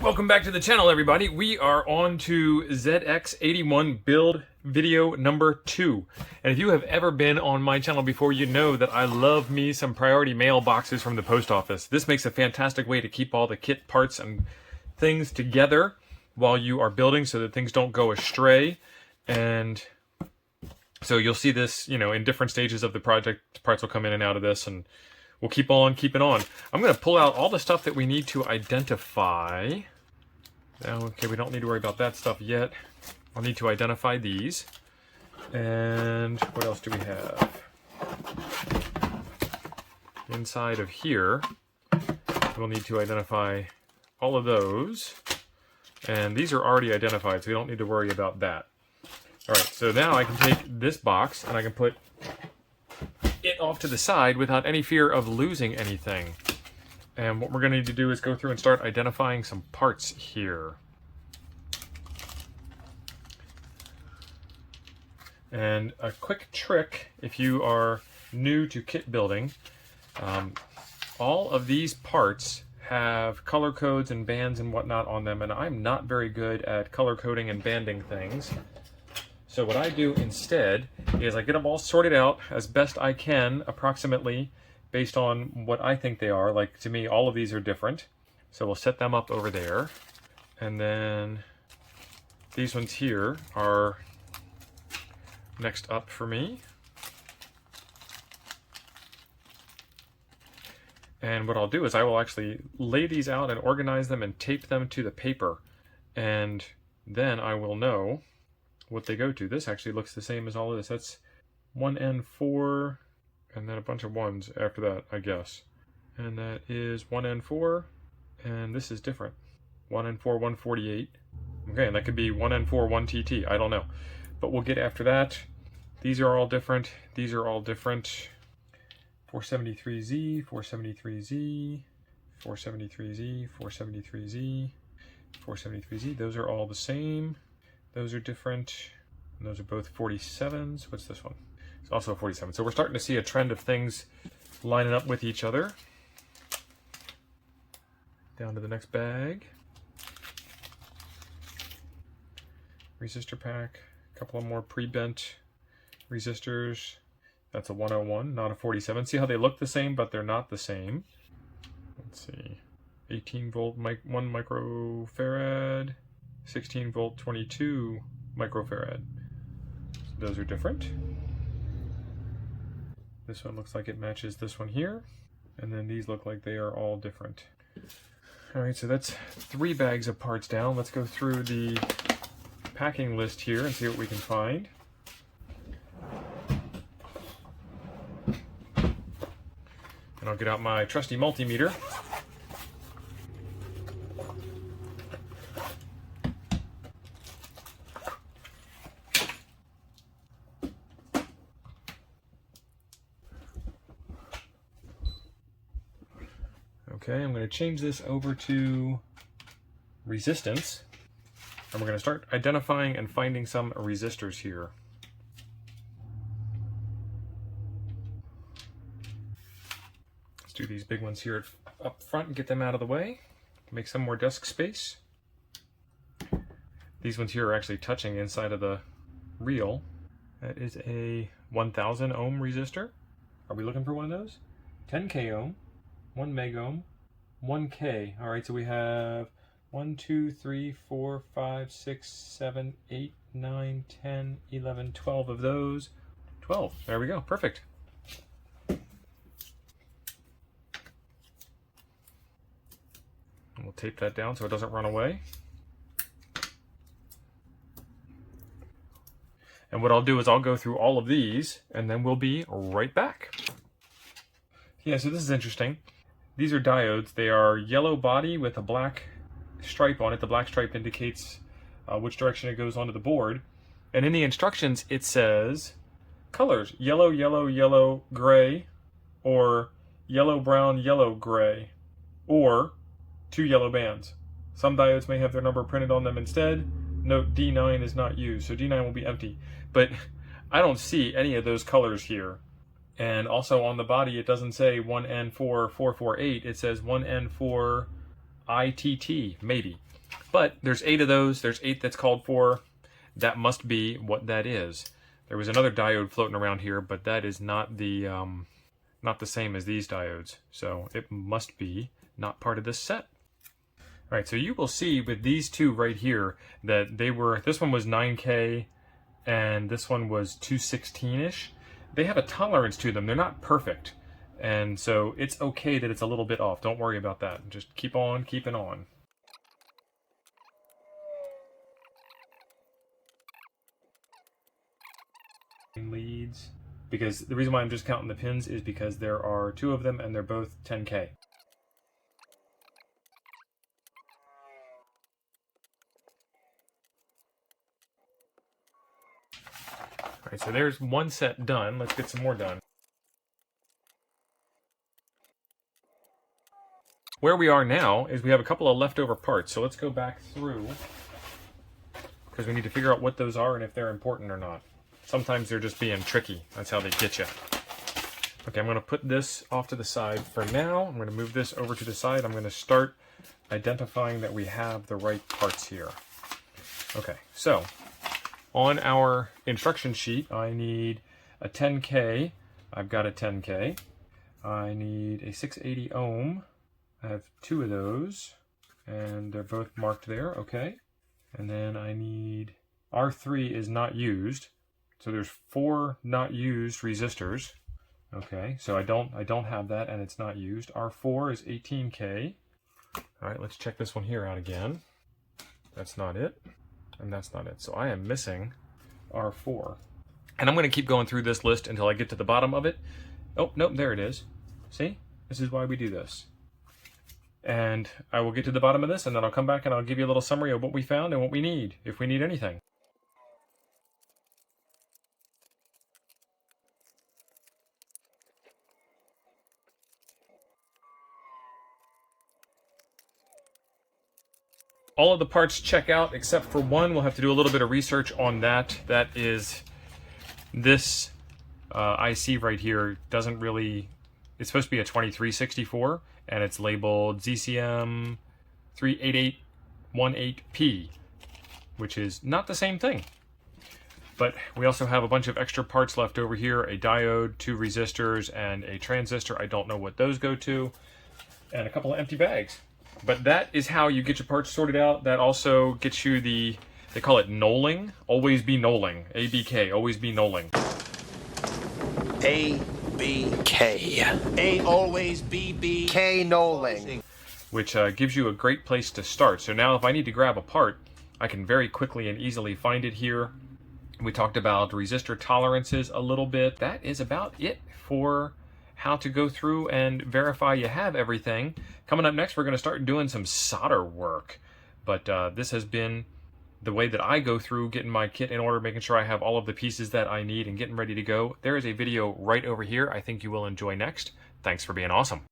Welcome back to the channel, everybody. We are on to ZX81 Build video number 2. And if you have ever been on my channel before, you know that I love me some priority mail boxes from the post office. This makes a fantastic way to keep all the kit parts and things together while you are building so that things don't go astray. And so you'll see this, in different stages of the project. Parts will come in and out of this, and we'll keep on keeping on. I'm going to pull out all the stuff that we need to identify. Okay, we don't need to worry about that stuff yet. I'll need to identify these. And what else do we have? Inside of here, we'll need to identify all of those. And these are already identified, so we don't need to worry about that. All right, so now I can take this box and I can put it off to the side without any fear of losing anything. And what we're going to need to do is go through and start identifying some parts here. And a quick trick, if you are new to kit building, all of these parts have color codes and bands and whatnot on them, and I'm not very good at color coding and banding things. So what I do instead is I get them all sorted out as best I can, approximately, based on what I think they are. Like, to me, all of these are different. So we'll set them up over there. And then these ones here are next up for me. And what I'll do is I will actually lay these out and organize them and tape them to the paper. And then I will know what they go to. This actually looks the same as all of this. That's 1N4, and then a bunch of ones after that, I guess. And that is 1N4, and this is different. 1N4, 148. Okay, and that could be 1N4, 1TT. I don't know. But we'll get after that. These are all different. These are all different. 473Z, 473Z, 473Z, 473Z, 473Z. Those are all the same. Those are different. And those are both 47s. What's this one? It's also a 47. So we're starting to see a trend of things lining up with each other. Down to the next bag. Resistor pack. A couple of more pre-bent resistors. That's a 101, not a 47. See how they look the same, but they're not the same. Let's see. 18 volt 1 microfarad. 16 volt 22 microfarad. Those are different. This one looks like it matches this one here. And then these look like they are all different. All right, so that's 3 bags of parts down. Let's go through the packing list here and see what we can find. And I'll get out my trusty multimeter. Okay, I'm going to change this over to resistance, and we're going to start identifying and finding some resistors here. Let's do these big ones here up front and get them out of the way. Make some more desk space. These ones here are actually touching inside of the reel. That is a 1000 ohm resistor. Are we looking for one of those? 10K ohm, 1 meg ohm, 1K. All right, so we have 1, 2, 3, 4, 5, 6, 7, 8, 9, 10, 11, 12 of those. 12. There we go. Perfect. And we'll tape that down so it doesn't run away. And what I'll do is I'll go through all of these, and then we'll be right back. Yeah, so this is interesting. These are diodes. They are yellow body with a black stripe on it. The black stripe indicates which direction it goes onto the board. And in the instructions, it says colors: yellow, yellow, yellow, gray, or yellow, brown, yellow, gray, or 2 yellow bands. Some diodes may have their number printed on them instead. Note D9 is not used, so D9 will be empty. But I don't see any of those colors here. And also on the body, it doesn't say 1N4448. It says 1N4 ITT, maybe. But there's 8 of those. There's 8 that's called for. That must be what that is. There was another diode floating around here, but that is not the same as these diodes. So it must be not part of this set. All right, so you will see with these two right here that this one was 9K and this one was 216-ish. They have a tolerance to them. They're not perfect. And so it's okay that it's a little bit off. Don't worry about that. Just keep on keeping on. Leads. Because the reason why I'm just counting the pins is because there are 2 of them and they're both 10K. All right, so there's one set done. Let's get some more done. Where we are now is we have a couple of leftover parts. So let's go back through because we need to figure out what those are and if they're important or not. Sometimes they're just being tricky. That's how they get you. Okay, I'm going to put this off to the side for now. I'm going to move this over to the side. I'm going to start identifying that we have the right parts here. Okay, so on our instruction sheet, I need a 10K. I've got a 10K. I need a 680 ohm. I have 2 of those, and they're both marked there, okay. And then I need, R3 is not used. So there's 4 not used resistors. Okay, so I don't have that and it's not used. R4 is 18K. All right, let's check this one here out again. That's not it, and that's not it. So I am missing R4. And I'm gonna keep going through this list until I get to the bottom of it. Oh, nope, there it is. See, this is why we do this. And I will get to the bottom of this and then I'll come back and I'll give you a little summary of what we found and what we need, if we need anything. All of the parts check out except for one. We'll have to do a little bit of research on that. That is this IC right here. Doesn't really, it's supposed to be a 2364 and it's labeled ZCM 38818P, which is not the same thing. But we also have a bunch of extra parts left over here, a diode, 2 resistors, and a transistor. I don't know what those go to, and a couple of empty bags. But that is how you get your parts sorted out. That also gets you they call it knolling. Always be knolling. ABK, always be knolling. ABK. A always BB. K knolling. Which gives you a great place to start. So now if I need to grab a part, I can very quickly and easily find it here. We talked about resistor tolerances a little bit. That is about it for how to go through and verify you have everything. Coming up next, we're going to start doing some solder work. But this has been the way that I go through getting my kit in order, making sure I have all of the pieces that I need and getting ready to go. There is a video right over here I think you will enjoy next. Thanks for being awesome.